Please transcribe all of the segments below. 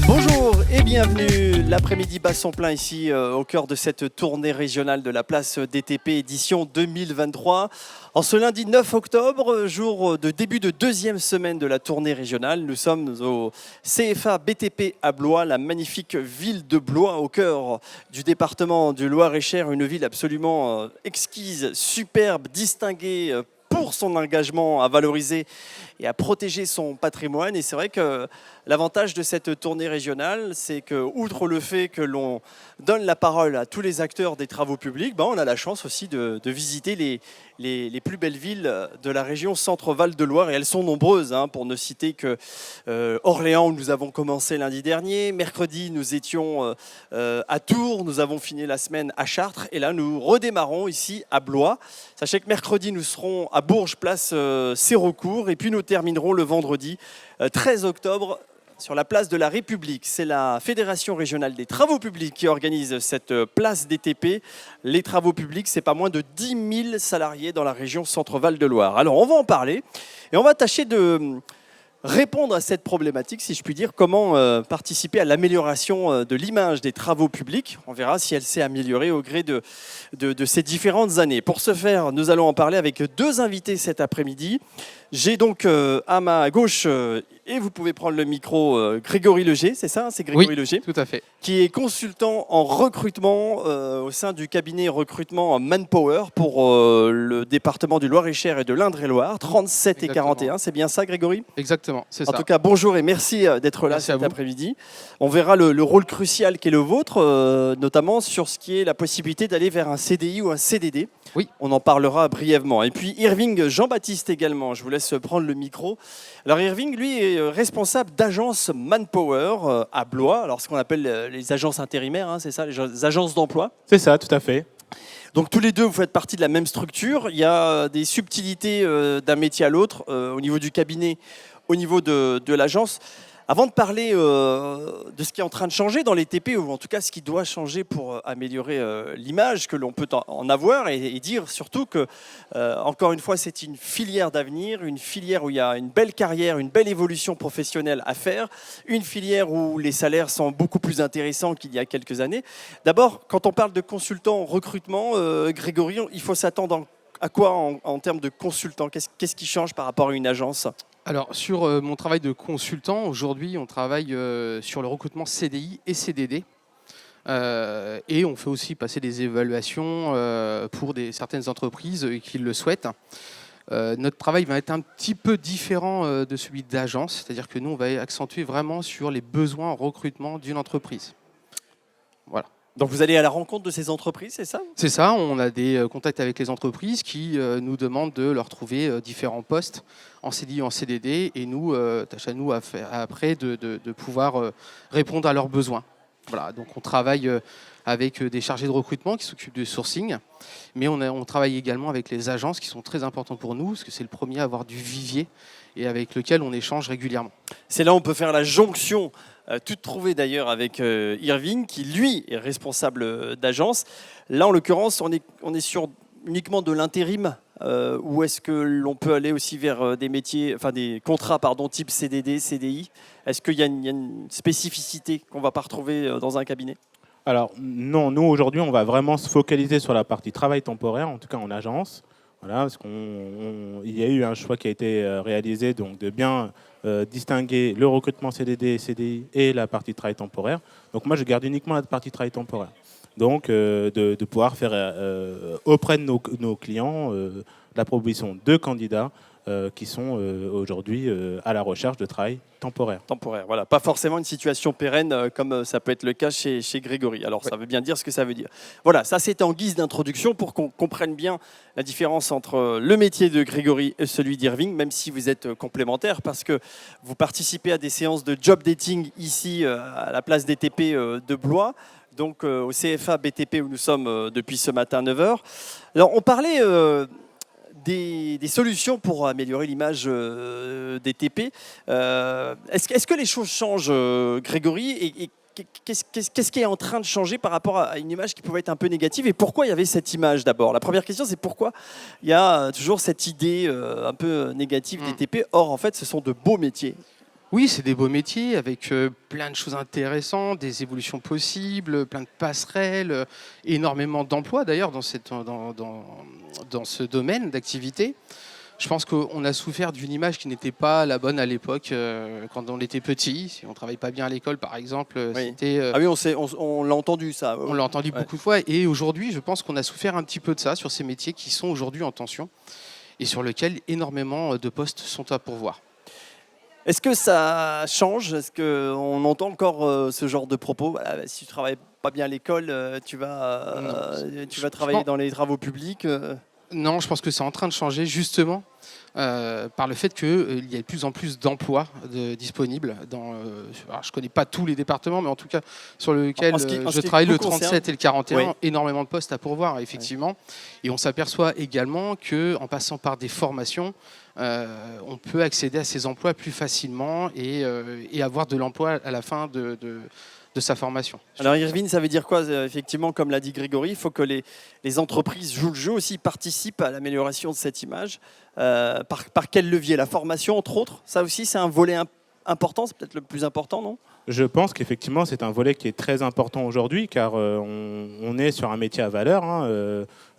Bonjour et bienvenue, l'après-midi bat son plein ici au cœur de cette tournée régionale de la place DTP édition 2023. En ce lundi 9 octobre, jour de début de deuxième semaine de la tournée régionale, nous sommes au CFA BTP à Blois, la magnifique ville de Blois au cœur du département du Loir-et-Cher, une ville absolument exquise, superbe, distinguée pour son engagement à valoriser et à protéger son patrimoine. Et c'est vrai que l'avantage de cette tournée régionale, c'est que, outre le fait que l'on donne la parole à tous les acteurs des travaux publics, on a la chance aussi de visiter les plus belles villes de la région Centre-Val de Loire. Et elles sont nombreuses, pour ne citer que Orléans, où nous avons commencé lundi dernier. Mercredi, nous étions à Tours. Nous avons fini la semaine à Chartres. Et là, nous redémarrons ici à Blois. Sachez que mercredi, nous serons à Bourges, place Sérocourt. Et puis, nous terminerons le vendredi 13 octobre sur la place de la République. C'est la Fédération régionale des travaux publics qui organise cette place DTP. Les travaux publics, c'est pas moins de 10 000 salariés dans la région Centre-Val de Loire. Alors, on va en parler et on va tâcher de répondre à cette problématique, si je puis dire, comment participer à l'amélioration de l'image des travaux publics. On verra si elle s'est améliorée au gré de ces différentes années. Pour ce faire, nous allons en parler avec deux invités cet après-midi. J'ai donc à ma gauche, et vous pouvez prendre le micro, Grégory Leger, c'est ça, c'est Grégory Leger, tout à fait, qui est consultant en recrutement au sein du cabinet recrutement Manpower pour le département du Loir-et-Cher et de l'Indre-et-Loire, 37 et 41, c'est bien ça Grégory ? Exactement, c'est ça. En tout cas, bonjour et merci d'être là cet après-midi. On verra le rôle crucial qui est le vôtre, notamment sur ce qui est la possibilité d'aller vers un CDI ou un CDD. Oui. On en parlera brièvement. Et puis Irving Jean-Baptiste également, je vous laisse prendre le micro. Alors Irving, lui, est responsable d'agence Manpower à Blois, alors ce qu'on appelle les agences intérimaires, c'est ça, les agences d'emploi ? C'est ça, tout à fait. Donc tous les deux, vous faites partie de la même structure. Il y a des subtilités d'un métier à l'autre, au niveau du cabinet, au niveau de l'agence. Avant de parler de ce qui est en train de changer dans les TP, ou en tout cas ce qui doit changer pour améliorer l'image que l'on peut en avoir, et dire surtout que, encore une fois, c'est une filière d'avenir, une filière où il y a une belle carrière, une belle évolution professionnelle à faire, une filière où les salaires sont beaucoup plus intéressants qu'il y a quelques années. D'abord, quand on parle de consultant en recrutement, Grégory, il faut s'attendre à quoi en termes de consultant ? Qu'est-ce qui change par rapport à une agence ? Alors, sur mon travail de consultant, aujourd'hui, on travaille sur le recrutement CDI et CDD. Et on fait aussi passer des évaluations pour certaines entreprises qui le souhaitent. Notre travail va être un petit peu différent de celui d'agence, c'est-à-dire que nous, on va accentuer vraiment sur les besoins en recrutement d'une entreprise. Voilà. Donc vous allez à la rencontre de ces entreprises, c'est ça ? C'est ça, on a des contacts avec les entreprises qui nous demandent de leur trouver différents postes en CDI ou en CDD, et nous, tâche à nous après de pouvoir répondre à leurs besoins. Voilà, donc on travaille avec des chargés de recrutement qui s'occupent du sourcing, mais on travaille également avec les agences qui sont très importantes pour nous, parce que c'est le premier à avoir du vivier et avec lequel on échange régulièrement. C'est là où on peut faire la jonction, toute trouvée d'ailleurs avec Irving, qui lui est responsable d'agence. Là, en l'occurrence, on est sur uniquement de l'intérim, ou est-ce que l'on peut aller aussi vers des métiers, enfin des contrats, type CDD, CDI ? Est-ce qu'il y a une spécificité qu'on ne va pas retrouver dans un cabinet ? Alors non, nous aujourd'hui, on va vraiment se focaliser sur la partie travail temporaire, en tout cas en agence. Voilà, parce qu'il y a eu un choix qui a été réalisé, donc de bien distinguer le recrutement CDD, CDI et la partie travail temporaire. Donc moi, je garde uniquement la partie travail temporaire. Donc de pouvoir faire auprès de nos clients la proposition de candidats qui sont aujourd'hui à la recherche de travail temporaire. Temporaire, voilà. Pas forcément une situation pérenne comme ça peut être le cas chez Grégory. Alors ça veut bien dire ce que ça veut dire. Voilà, ça c'était en guise d'introduction pour qu'on comprenne bien la différence entre le métier de Grégory et celui d'Irving, même si vous êtes complémentaires, parce que vous participez à des séances de job dating ici à la place DTP de Blois, donc au CFA BTP où nous sommes depuis ce matin 9h. Alors on parlait des solutions pour améliorer l'image des TP. Est-ce que les choses changent, Grégory, et qu'est-ce qui est en train de changer par rapport à une image qui pouvait être un peu négative, et pourquoi il y avait cette image d'abord? La première question, c'est pourquoi il y a toujours cette idée un peu négative des TP. Or, en fait, ce sont de beaux métiers. Oui, c'est des beaux métiers avec plein de choses intéressantes, des évolutions possibles, plein de passerelles, énormément d'emplois d'ailleurs dans ce domaine d'activité. Je pense qu'on a souffert d'une image qui n'était pas la bonne à l'époque, quand on était petit. Si on ne travaille pas bien à l'école, par exemple, Oui. c'était... Ah oui, on l'a entendu ça. On l'a entendu beaucoup de fois. Et aujourd'hui, je pense qu'on a souffert un petit peu de ça sur ces métiers qui sont aujourd'hui en tension et sur lesquels énormément de postes sont à pourvoir. Est-ce que ça change? Est-ce qu'on entend encore ce genre de propos? Voilà, si tu ne travailles pas bien à l'école, tu vas travailler dans les travaux publics. Non, je pense que c'est en train de changer justement par le fait qu'il y a de plus en plus d'emplois disponibles. Alors, je ne connais pas tous les départements, mais en tout cas sur lequel je travaille, le 37 et le 41, oui. Énormément de postes à pourvoir, effectivement. Oui. Et on s'aperçoit également qu'en passant par des formations, on peut accéder à ces emplois plus facilement et avoir de l'emploi à la fin de sa formation. Alors Irvine, ça veut dire quoi? Effectivement, comme l'a dit Grégory, il faut que les entreprises jouent le jeu aussi, participent à l'amélioration de cette image. Par quel levier? La formation, entre autres. Ça aussi, c'est un volet important, c'est peut-être le plus important, non? Je pense qu'effectivement, c'est un volet qui est très important aujourd'hui, car on est sur un métier à valeur,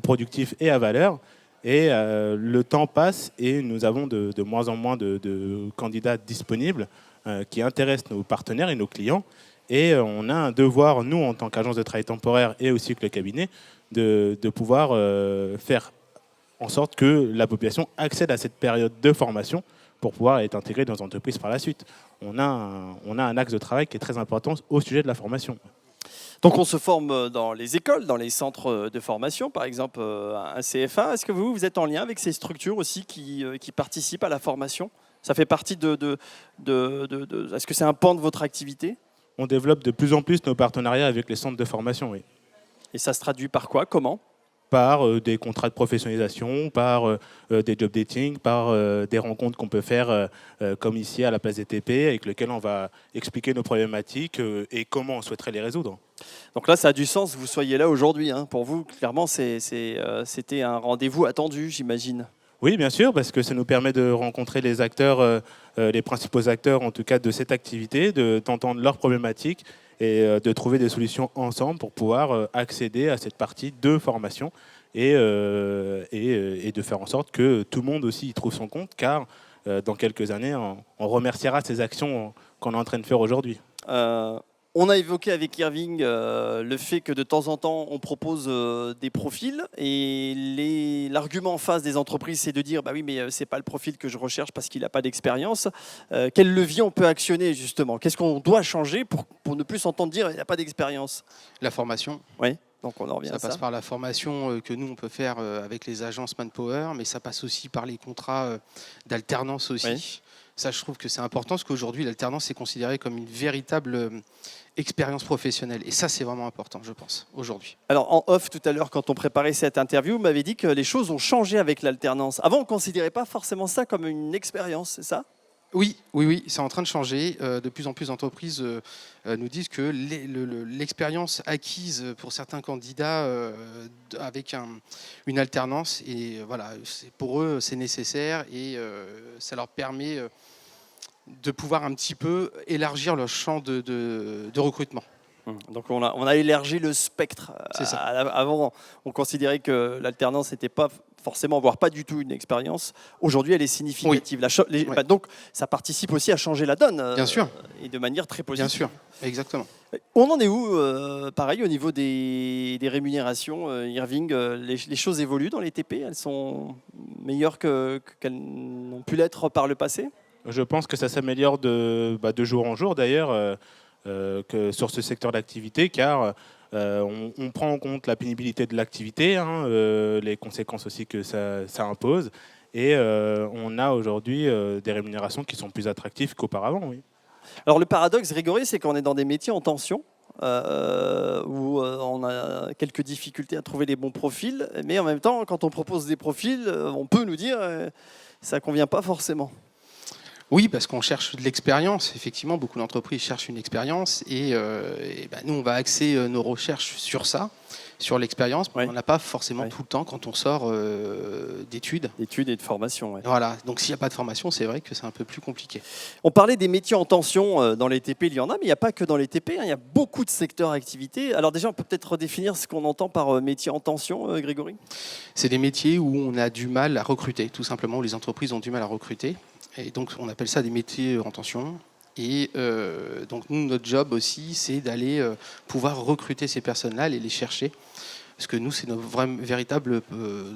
productif et à valeur. Et le temps passe et nous avons de moins en moins de candidats disponibles qui intéressent nos partenaires et nos clients. Et on a un devoir, nous, en tant qu'agence de travail temporaire et aussi que le cabinet, de pouvoir faire en sorte que la population accède à cette période de formation pour pouvoir être intégrée dans les entreprises par la suite. On a un axe de travail qui est très important au sujet de la formation. Donc on se forme dans les écoles, dans les centres de formation, par exemple un CFA. Est-ce que vous êtes en lien avec ces structures aussi qui participent à la formation? Ça fait partie est-ce que c'est un pan de votre activité? On développe de plus en plus nos partenariats avec les centres de formation, oui. Et ça se traduit par quoi? Comment? Par des contrats de professionnalisation, par des job dating, par des rencontres qu'on peut faire comme ici à la place des TP, avec lesquelles on va expliquer nos problématiques et comment on souhaiterait les résoudre. Donc là, ça a du sens que vous soyez là aujourd'hui. Pour vous, clairement, c'était un rendez-vous attendu, j'imagine. Oui, bien sûr, parce que ça nous permet de rencontrer les acteurs, les principaux acteurs en tout cas de cette activité, d'entendre leurs problématiques et de trouver des solutions ensemble pour pouvoir accéder à cette partie de formation et de faire en sorte que tout le monde aussi y trouve son compte, car dans quelques années, on remerciera ces actions qu'on est en train de faire aujourd'hui. On a évoqué avec Irving le fait que de temps en temps, on propose des profils et l'argument en face des entreprises, c'est de dire bah oui, mais ce n'est pas le profil que je recherche parce qu'il n'a pas d'expérience. Quel levier on peut actionner justement? Qu'est-ce qu'on doit changer pour ne plus s'entendre dire il n'a pas d'expérience? La formation. Oui. Donc on en revient à ça. Ça passe par la formation que nous, on peut faire avec les agences Manpower, mais ça passe aussi par les contrats d'alternance aussi. Oui. Ça, je trouve que c'est important parce qu'aujourd'hui, l'alternance est considérée comme une véritable expérience professionnelle. Et ça, c'est vraiment important, je pense, aujourd'hui. Alors, en off, tout à l'heure, quand on préparait cette interview, vous m'avez dit que les choses ont changé avec l'alternance. Avant, on ne considérait pas forcément ça comme une expérience, c'est ça? Oui, c'est en train de changer. De plus en plus d'entreprises nous disent que l'expérience acquise pour certains candidats avec une alternance, et voilà, pour eux, c'est nécessaire et ça leur permet de pouvoir un petit peu élargir leur champ de recrutement. Donc on a élargi le spectre. C'est ça. Avant, on considérait que l'alternance n'était pas forcément, voire pas du tout une expérience. Aujourd'hui, elle est significative. Oui. Donc ça participe aussi à changer la donne. Bien sûr. Et de manière très positive. Bien sûr, exactement. On en est où, pareil, au niveau des rémunérations, Irving? Les choses évoluent dans les TP? Elles sont meilleures qu'elles n'ont pu l'être par le passé? Je pense que ça s'améliore de jour en jour, d'ailleurs. Que sur ce secteur d'activité, car on prend en compte la pénibilité de l'activité, les conséquences aussi que ça impose, et on a aujourd'hui des rémunérations qui sont plus attractives qu'auparavant. Oui. Alors le paradoxe, Grégory, c'est qu'on est dans des métiers en tension. où on a quelques difficultés à trouver les bons profils, mais en même temps, quand on propose des profils, on peut nous dire ça ne convient pas forcément. Oui, parce qu'on cherche de l'expérience. Effectivement, beaucoup d'entreprises cherchent une expérience et nous, on va axer nos recherches sur ça, sur l'expérience. Ouais. On n'a pas forcément Ouais. tout le temps quand on sort d'études. D'études et de formation. Ouais. Voilà, donc s'il n'y a pas de formation, c'est vrai que c'est un peu plus compliqué. On parlait des métiers en tension dans les TP, il y en a, mais il n'y a pas que dans les TP, hein, il y a beaucoup de secteurs d'activité. Alors déjà, on peut peut-être redéfinir ce qu'on entend par métier en tension, Grégory. C'est des métiers où on a du mal à recruter, tout simplement, où les entreprises ont du mal à recruter. Et donc, on appelle ça des métiers en tension. Et donc, nous, notre job aussi, c'est d'aller pouvoir recruter ces personnes-là, aller les chercher. Parce que nous, c'est notre véritable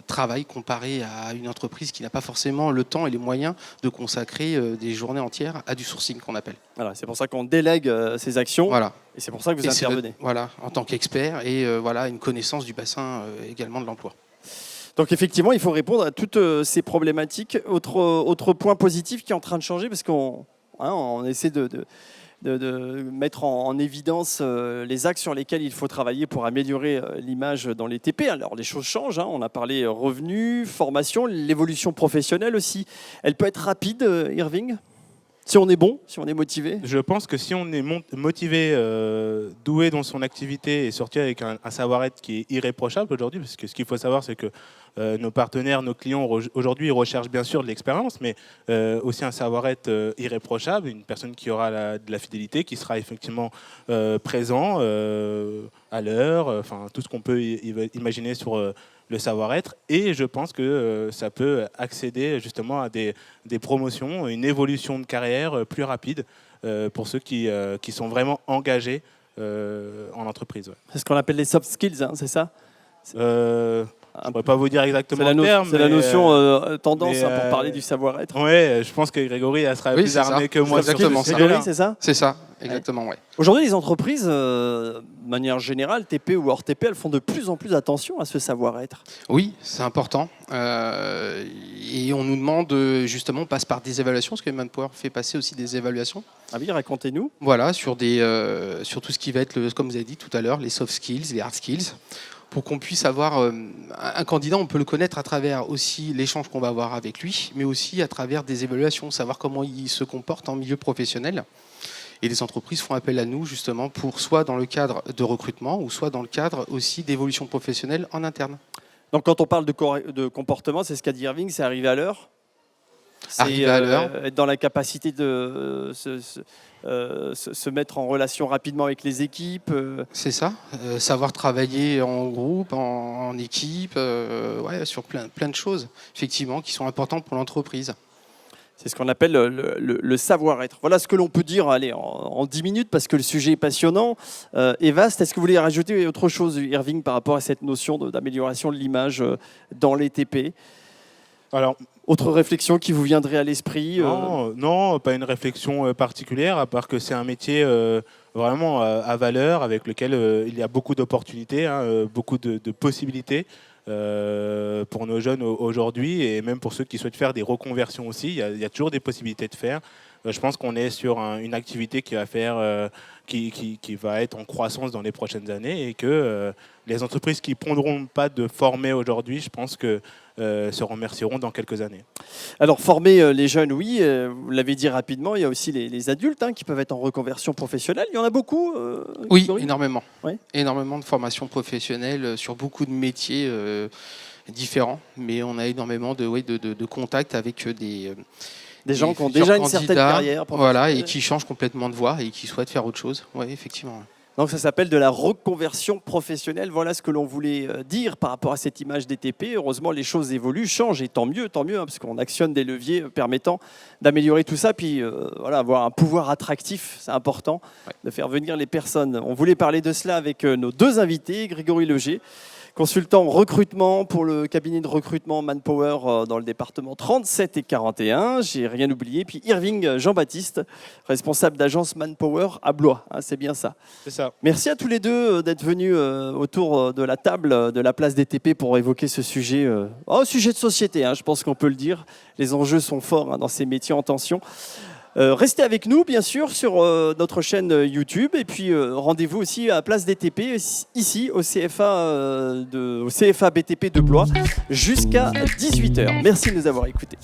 travail comparé à une entreprise qui n'a pas forcément le temps et les moyens de consacrer des journées entières à du sourcing, qu'on appelle. Voilà, c'est pour ça qu'on délègue ces actions, Voilà. et c'est pour ça que vous Et c'est intervenez. voilà, en tant qu'expert et voilà, une connaissance du bassin également de l'emploi. Donc effectivement, il faut répondre à toutes ces problématiques. Autre point positif qui est en train de changer, parce qu'on on essaie de mettre en évidence les axes sur lesquels il faut travailler pour améliorer l'image dans les TP. Alors les choses changent, on a parlé revenus, formation, l'évolution professionnelle aussi. Elle peut être rapide, Irving ? Si on est bon, si on est motivé. Je pense que si on est motivé, doué dans son activité et sorti avec un savoir-être qui est irréprochable aujourd'hui, parce que ce qu'il faut savoir, c'est que nos partenaires, nos clients aujourd'hui, ils recherchent bien sûr de l'expérience, mais aussi un savoir-être irréprochable, une personne qui aura de la fidélité, qui sera effectivement présent à l'heure, enfin tout ce qu'on peut imaginer sur le savoir-être. Et je pense que ça peut accéder justement à des promotions, une évolution de carrière plus rapide pour ceux qui sont vraiment engagés en entreprise. Ouais. C'est ce qu'on appelle les soft skills, c'est ça ? Je ne pourrais pas vous dire exactement le terme. C'est la notion tendance mais, pour parler du savoir-être. Oui, je pense que Grégory sera Oui, plus c'est armé ça. que moi. C'est exactement ça. Grégory, c'est ça ? C'est ça, exactement, ouais. Aujourd'hui, les entreprises, de manière générale, TP ou hors TP, elles font de plus en plus attention à ce savoir-être. Oui, c'est important. Et on nous demande, justement, on passe par des évaluations, parce que Manpower fait passer aussi des évaluations. Ah oui, racontez-nous. Voilà, sur tout ce qui va être, comme vous avez dit tout à l'heure, les soft skills, les hard skills, pour qu'on puisse avoir un candidat, on peut le connaître à travers aussi l'échange qu'on va avoir avec lui, mais aussi à travers des évaluations, savoir comment il se comporte en milieu professionnel. Et les entreprises font appel à nous justement pour soit dans le cadre de recrutement ou soit dans le cadre aussi d'évolution professionnelle en interne. Donc quand on parle de comportement, c'est ce qu'a dit Irving, c'est arriver à l'heure. C'est Arriver à l'heure. Être dans la capacité de se mettre en relation rapidement avec les équipes. C'est ça, savoir travailler en groupe, en équipe, ouais, sur plein de choses, effectivement, qui sont importantes pour l'entreprise. C'est ce qu'on appelle le savoir-être. Voilà ce que l'on peut dire allez, en 10 minutes, parce que le sujet est passionnant et vaste. Est-ce que vous voulez rajouter autre chose, Irving, par rapport à cette notion d'amélioration de l'image dans les TP ? Alors, autre réflexion qui vous viendrait à l'esprit ? Non, pas une réflexion particulière, à part que c'est un métier vraiment à valeur, avec lequel il y a beaucoup d'opportunités, beaucoup de possibilités pour nos jeunes aujourd'hui, et même pour ceux qui souhaitent faire des reconversions aussi. Il y a toujours des possibilités de faire. Je pense qu'on est sur une activité qui va être en croissance dans les prochaines années, et que les entreprises qui ne prendront pas de former aujourd'hui, je pense que se remercieront dans quelques années. Alors, former les jeunes, oui, vous l'avez dit rapidement, il y a aussi les adultes qui peuvent être en reconversion professionnelle. Il y en a beaucoup Oui, Grégory ? énormément. Ouais. Énormément de formations professionnelles sur beaucoup de métiers différents, mais on a énormément de contacts avec des gens qui ont futurs déjà une certaine candidats, carrière voilà, professionnelle. et qui changent complètement de voie et qui souhaitent faire autre chose. Oui, effectivement. Donc ça s'appelle de la reconversion professionnelle. Voilà ce que l'on voulait dire par rapport à cette image des TP. Heureusement, les choses évoluent, changent, et tant mieux, parce qu'on actionne des leviers permettant d'améliorer tout ça. Puis voilà, avoir un pouvoir attractif, c'est important, de faire venir les personnes. On voulait parler de cela avec nos deux invités, Grégory Leger, consultant recrutement pour le cabinet de recrutement Manpower dans le département 37 et 41. J'ai rien oublié. Puis Irving Jean-Baptiste, responsable d'agence Manpower à Blois. C'est bien ça. C'est ça. Merci à tous les deux d'être venus autour de la table de la place des TP pour évoquer ce sujet. Sujet de société, je pense qu'on peut le dire. Les enjeux sont forts dans ces métiers en tension. Restez avec nous, bien sûr, sur notre chaîne YouTube. Et puis, rendez-vous aussi à Place DTP, ici, au CFA BTP de Blois, jusqu'à 18h. Merci de nous avoir écoutés.